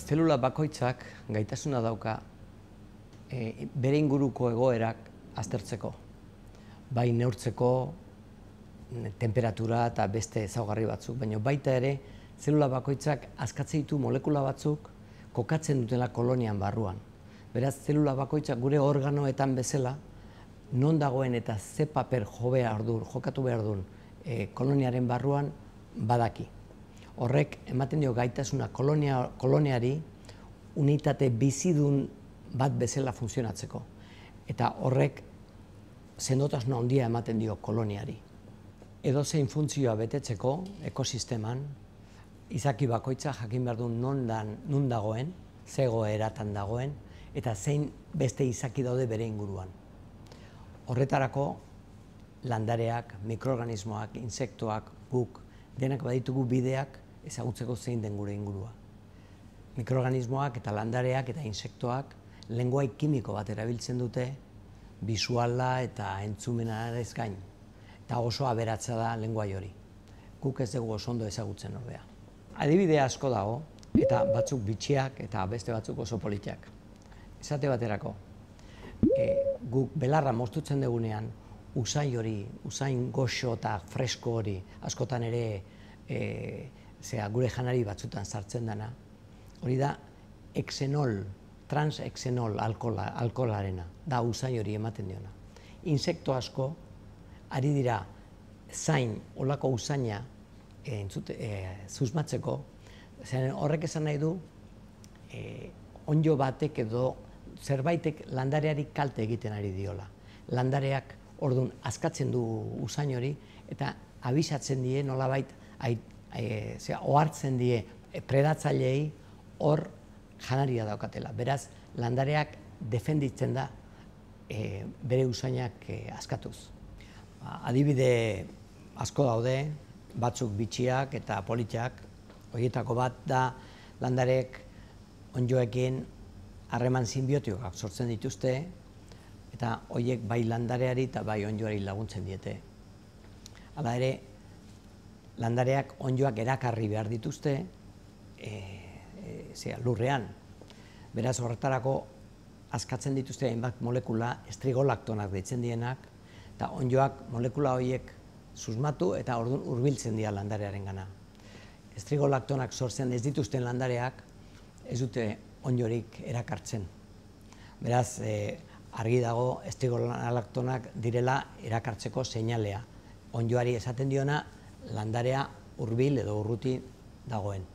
Zelula bakoitzak gaitasuna dauka bere inguruko egoerak aztertzeko. Bai neurtzeko temperatura eta beste ezaugarri batzuk, baina baita ere zelula bakoitzak askatzen ditu molekula batzuk kokatzen dutela kolonian barruan. Beraz, zelula bakoitzak gure organoetan bezala non dagoen eta ze paper jokatu behar duen koloniaren barruan badaki. Horrek ematen dio gaitasuna koloniari unitate bizidun bat bezala funtzionatzeko. Eta horrek sendotasuna handia ematen dio koloniari. Edozein funtzioa betetzeko ekosisteman, izaki bakoitza jakin behar du non dagoen, ze egoeratan dagoen, eta zein beste izaki daude bere inguruan. Horretarako landareak, mikroorganismoak, insektoak, guk, denak baditugu bideak ezagutzeko zein den gure ingurua. Mikroorganismoak eta landareak eta insektoak lenguai kimiko bat erabiltzen dute bisuala eta entzumenarez gain. Eta oso aberatsa da lenguai hori. Guk ez dugu oso ondo ezagutzen ordea. Adibide asko dago, eta batzuk bitxiak eta beste batzuk oso politiak. Esate baterako, guk belarra moztutzen dugunean, usain hori, usain goxo eta fresko hori, askotan ere gure janari batzutan sartzen dena, hori da exenol, trans-exenol alkoholarena, da usain hori ematen diona. Insekto asko ari dira olako usaina susmatzeko, horrek esan nahi du onddo batek edo zerbaitek landareari kalte egiten ari diola. Landareak orduan askatzen du usain hori eta abisatzen die nolabait ohartzen die predatzaileei hor janaria daukatela. Beraz, landareak defenditzen da bere usainak askatuz. Adibide asko daude, batzuk bitxiak eta politiak. Horietako bat da landareek onddoekin harreman sinbiotikoak sortzen dituzte eta horiek bai landareari eta bai onddoari laguntzen diete. Hala ere, landareak onddoak erakarri behar dituzte lurrean. Beraz, horretarako askatzen dituzte hainbat molekula estrigolaktonak deitzen dienak, eta onddoak molekula horiek susmatu eta orduan hurbiltzen dira landarearengana. Estrigolaktonak sortzen ez dituzten landareak ez dute onddorik erakartzen. Beraz, argi dago estrigolaktonak direla erakartzeko seinalea. Onddoari esaten diona landarea hurbil edo urruti dagoen.